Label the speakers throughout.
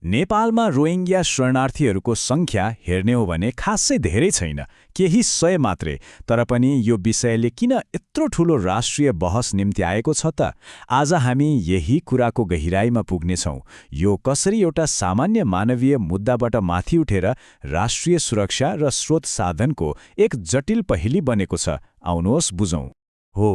Speaker 1: नेपालमा रोहिङ्ग्या शरणार्थीहरूको संख्या हेर्ने हो भने खासै धेरै छैन, केही 100 मात्रै। तर पनि यो विषयले किन यत्रो ठूलो राष्ट्रिय बहस निम्ति आएको छ त? आज हामी यही कुराको गहिराईमा पुग्नेछौँ। यो कसरी एउटा सामान्य मानवीय मुद्दाबाट माथि उठेर राष्ट्रिय सुरक्षा र स्रोत साधनको एक जटिल पहेँली बनेको छ। आउनुहोस् बुझौँ।
Speaker 2: हो,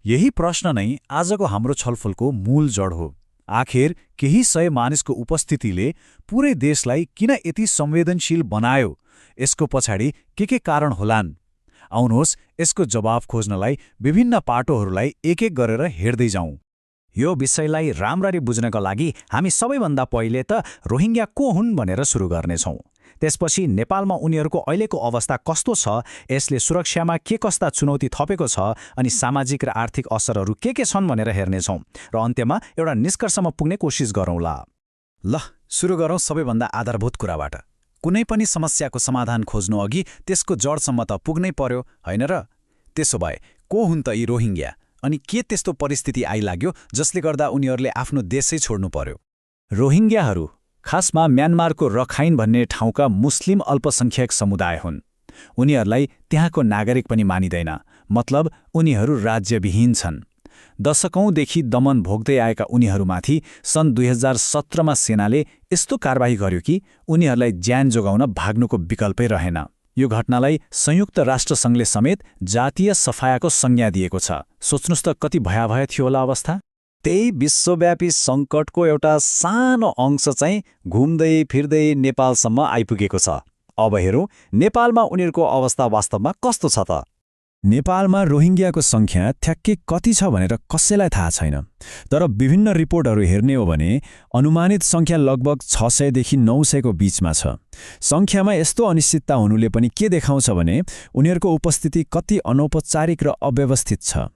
Speaker 2: यही प्रश्न नै आजको हाम्रो छलफलको मूल जड हो। आखिर केही 100 मानिसको उपस्थितिले पूरै देशलाई किन यति संवेदनशील बनायो? यसको पछाडि के कारण होलान्? आउनुहोस् यसको जवाफ खोज्नलाई विभिन्न पाटोहरूलाई एक एक गरेर हेर्दै जाउँ।
Speaker 3: यो विषयलाई राम्ररी बुझ्नका लागि हामी सबैभन्दा पहिले त रोहिङ्ग्या को हुन् भनेर सुरु गर्नेछौँ। त्यसपछि नेपालमा उनीहरूको अहिलेको अवस्था कस्तो छ, यसले सुरक्षामा के कस्ता चुनौती थपेको छ, अनि सामाजिक र आर्थिक असरहरू के छन् भनेर हेर्नेछौँ र अन्त्यमा एउटा निष्कर्षमा पुग्ने कोसिस गरौँला।
Speaker 2: ल, सुरु गरौँ सबैभन्दा आधारभूत कुराबाट। कुनै पनि समस्याको समाधान खोज्नु अघि त्यसको जडसम्म त पुग्नै पर्यो, होइन र? त्यसो भए को हुन् त यी रोहिङ्ग्या, अनि के त्यस्तो परिस्थिति आइलाग्यो जसले गर्दा उनीहरूले आफ्नो देशै छोड्नु पर्यो?
Speaker 1: रोहिङ्ग्याहरू खासमा म्यानमारको रखाइन भन्ने ठाउँका मुस्लिम अल्पसङ्ख्यक समुदाय हुन्। उनीहरूलाई त्यहाँको नागरिक पनि मानिँदैन, मतलब उनीहरू राज्यविहीन छन्। दशकौंदेखि दमन भोग्दै आएका उनीहरूमाथि सन् 2017मा सेनाले यस्तो कारबाही गर्यो कि उनीहरूलाई ज्यान जोगाउन भाग्नुको विकल्पै रहेन। यो घटनालाई संयुक्त राष्ट्रसङ्घले समेत जातीय सफायाको संज्ञा दिएको छ। सोच्नुस् त कति भयावह थियो होला अवस्था।
Speaker 3: त्यही विश्वव्यापी सङ्कटको एउटा सानो अंश चाहिँ घुम्दै फिर्दै नेपालसम्म आइपुगेको छ। अब हेरौँ नेपालमा उनीहरूको अवस्था वास्तवमा कस्तो छ त?
Speaker 1: नेपालमा रोहिङ्ग्याको संख्या ठ्याक्कै कति छ भनेर कसैलाई थाहा छैन। तर विभिन्न रिपोर्टहरू हेर्ने हो भने अनुमानित संख्या लगभग 600 देखि 900 को बीचमा छ। संख्यामा यस्तो अनिश्चितता हुनुले पनि के देखाउँछ भने उनीहरूको उपस्थिति कति अनौपचारिक र अव्यवस्थित छ।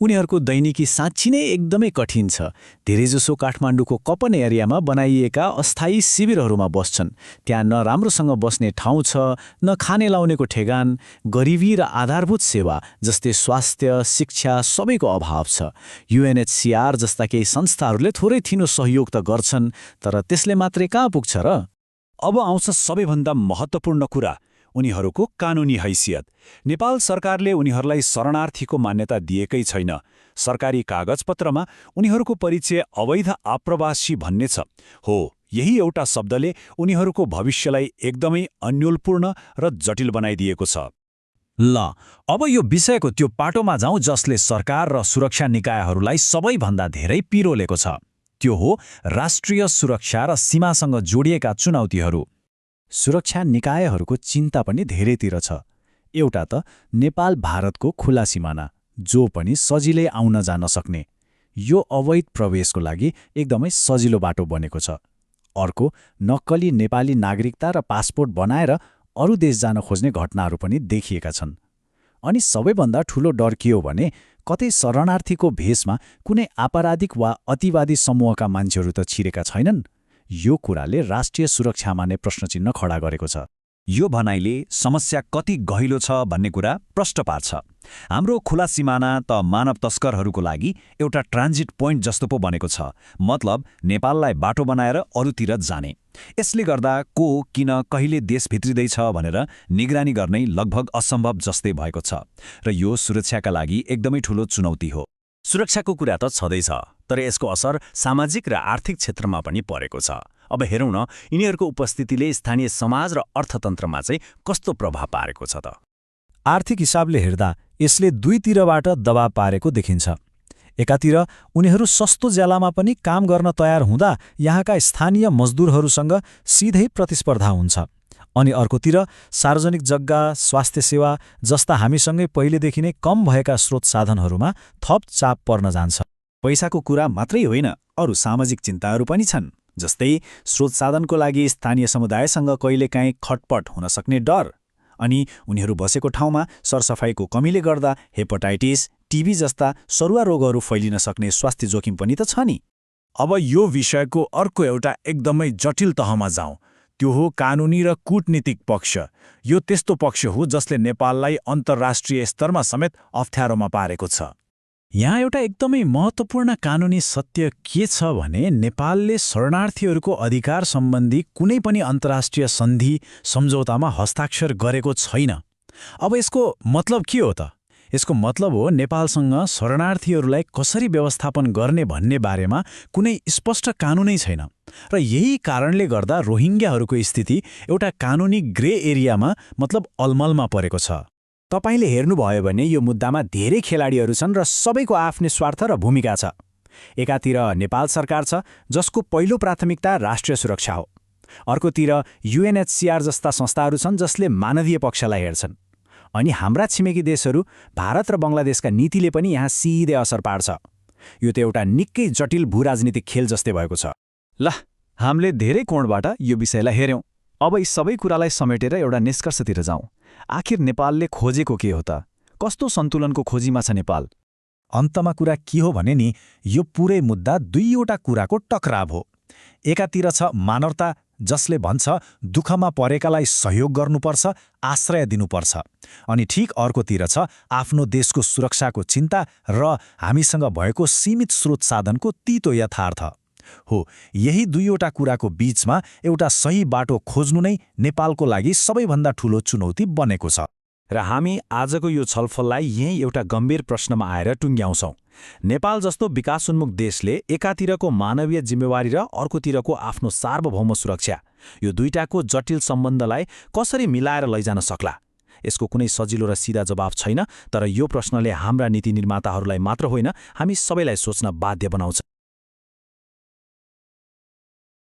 Speaker 3: उनीहरूको दैनिकी साँच्ची नै एकदमै कठिन छ। धेरैजसो काठमाडौँको कपन एरियामा बनाइएका अस्थायी शिविरहरूमा बस्छन्। त्यहाँ न राम्रोसँग बस्ने ठाउँ छ, न खाने लाउनेको ठेगान, गरिबी र आधारभूत सेवा जस्तै स्वास्थ्य, शिक्षा सबैको अभाव छ। UNHCR जस्ता केही संस्थाहरूले थोरै थिनो सहयोग त गर्छन्, तर त्यसले मात्रै कहाँ पुग्छ र?
Speaker 2: अब आउँछ सबैभन्दा महत्त्वपूर्ण कुरा, उनीहरूको कानुनी हैसियत। नेपाल सरकारले उनीहरूलाई शरणार्थीको मान्यता दिएकै छैन। सरकारी कागजपत्रमा उनीहरूको परिचय अवैध आप्रवासी भन्ने छ। हो, यही एउटा शब्दले उनीहरूको भविष्यलाई एकदमै अन्योलपूर्ण र जटिल बनाइदिएको छ।
Speaker 3: ल, अब यो विषयको त्यो पाटोमा जाउँ जसले सरकार र सुरक्षा निकायहरूलाई सबैभन्दा धेरै पिरोलेको छ। त्यो हो राष्ट्रिय सुरक्षा र सीमासँग जोडिएका चुनौतीहरू। सुरक्षा निकायहरूको चिन्ता पनि धेरैतिर छ। एउटा त नेपाल भारतको खुला सिमाना, जो पनि सजिलै आउन जान सक्ने। यो अवैध प्रवेशको लागि एकदमै सजिलो बाटो बनेको छ। अर्को, नक्कली नेपाली नागरिकता र पासपोर्ट बनाएर अरू देश जान खोज्ने घटनाहरू पनि देखिएका छन्। अनि सबैभन्दा ठूलो डर के हो भने कतै शरणार्थीको भेषमा कुनै आपराधिक वा अतिवादी समूहका मान्छेहरू त छिरेका छैनन्? यो कुराले राष्ट्रिय सुरक्षामा नै प्रश्नचिह्न खडा गरेको छ।
Speaker 2: यो भनाइले समस्या कति गहिलो छ भन्ने कुरा प्रष्ट पार्छ। हाम्रो खुला सिमाना त मानव तस्करहरूको लागि एउटा ट्रान्जिट पोइन्ट जस्तो पो बनेको छ। मतलब नेपाललाई बाटो बनाएर अरूतिर जाने। यसले गर्दा को, किन, कहिले देश भित्रिँदैछ भनेर निगरानी गर्नै लगभग असम्भव जस्तै भएको छ। र यो सुरक्षाका लागि एकदमै ठूलो चुनौती हो।
Speaker 3: सुरक्षाको कुरा त छँदैछ, तर यसको असर सामाजिक र आर्थिक क्षेत्रमा पनि परेको छ। अब हेरौँ न यिनीहरूको उपस्थितिले स्थानीय समाज र अर्थतन्त्रमा चाहिँ कस्तो प्रभाव पारेको छ त?
Speaker 1: आर्थिक हिसाबले हेर्दा यसले दुईतिरबाट दबाव पारेको देखिन्छ। एकातिर उनीहरू सस्तो ज्यालामा पनि काम गर्न तयार हुँदा यहाँका स्थानीय मजदुरहरूसँग सिधै प्रतिस्पर्धा हुन्छ। अनि अर्कोतिर सार्वजनिक जग्गा, स्वास्थ्य सेवा जस्ता हामीसँगै पहिलेदेखि नै कम भएका स्रोत साधनहरूमा थप चाप पर्न जान्छ।
Speaker 2: पैसाको कुरा मात्रै होइन, अरू सामाजिक चिन्ताहरू पनि छन्। जस्तै स्रोत साधनको लागि स्थानीय समुदायसँग कहिलेकाहीँ खटपट हुन सक्ने डर, अनि उनीहरू बसेको ठाउँमा सरसफाइको कमीले गर्दा हेपाटाइटिस, टिबी जस्ता सरुवा रोगहरू फैलिन सक्ने स्वास्थ्य जोखिम पनि त छ नि।
Speaker 1: अब यो विषयको अर्को एउटा एकदमै जटिल तहमा जाउँ। त्यो हो कानुनी र कूटनीतिक पक्ष। यो त्यस्तो पक्ष हो जसले नेपाललाई अन्तर्राष्ट्रिय स्तरमा समेत अप्ठ्यारोमा पारेको छ।
Speaker 3: यहाँ एउटा एकदमै महत्त्वपूर्ण कानुनी सत्य के छ भने नेपालले शरणार्थीहरूको अधिकार सम्बन्धी कुनै पनि अन्तर्राष्ट्रिय सन्धि सम्झौतामा हस्ताक्षर गरेको छैन। अब यसको मतलब के हो त? यसको मतलब हो नेपालसँग शरणार्थीहरूलाई कसरी व्यवस्थापन गर्ने भन्ने बारेमा कुनै स्पष्ट कानुनै छैन र यही कारणले गर्दा रोहिङ्ग्याहरूको स्थिति एउटा कानुनी ग्रे एरियामा मतलब अलमलमा परेको छ।
Speaker 1: तपाईले हेर्नुभयो भने यो मुद्दामा धेरै खेलाडीहरू छन् र सबैको आफ्नै स्वार्थ र भूमिका छ। एकातिर नेपाल सरकार छ जसको पहिलो प्राथमिकता राष्ट्रिय सुरक्षा हो। अर्कोतिर UNHCR जस्ता संस्थाहरू छन् जसले मानवीय पक्षलाई हेर्छन्। अनि हाम्रा छिमेकी देशहरू भारत र बङ्गलादेशका नीतिले पनि यहाँ सिधै असर पार्छ। यो त एउटा निकै जटिल भूराजनीतिक खेल जस्तै भएको छ।
Speaker 2: ल, हामीले धेरै कोणबाट यो विषयलाई हेर्यौं। अब यी सबै कुरालाई समेटेर एउटा निष्कर्षतिर जाउँ। आखिर नेपालले खोजेको के हो त? कस्तो सन्तुलनको खोजीमा छ नेपाल?
Speaker 3: अन्तमा कुरा के हो भने नि, यो पुरै मुद्दा दुईवटा कुराको टकराव हो। एकातिर छ मानवता, जसले भन्छ दुःखमा परेकालाई सहयोग गर्नुपर्छ, आश्रय दिनुपर्छ। अनि ठीक अर्कोतिर छ आफ्नो देशको सुरक्षाको चिन्ता र हामीसँग भएको सीमित स्रोत साधनको तीतो यथार्थ हो। यही दुईवटा कुराको बीचमा एउटा सही बाटो खोज्नु नै नेपालको लागि सबैभन्दा ठूलो चुनौती बनेको छ।
Speaker 1: र हामी आजको यो छलफललाई यही एउटा गम्भीर प्रश्नमा आएर टुङ्ग्याउँछौँ। नेपाल जस्तो विकासोन्मुख देशले एकातिरको मानवीय जिम्मेवारी र अर्कोतिरको आफ्नो सार्वभौम सुरक्षा, यो दुईटाको जटिल सम्बन्धलाई कसरी मिलाएर लैजान सक्ला? यसको कुनै सजिलो र सिधा जवाफ छैन, तर यो प्रश्नले हाम्रा नीति निर्माताहरूलाई मात्र होइन, हामी सबैलाई सोच्न बाध्य बनाउँछ।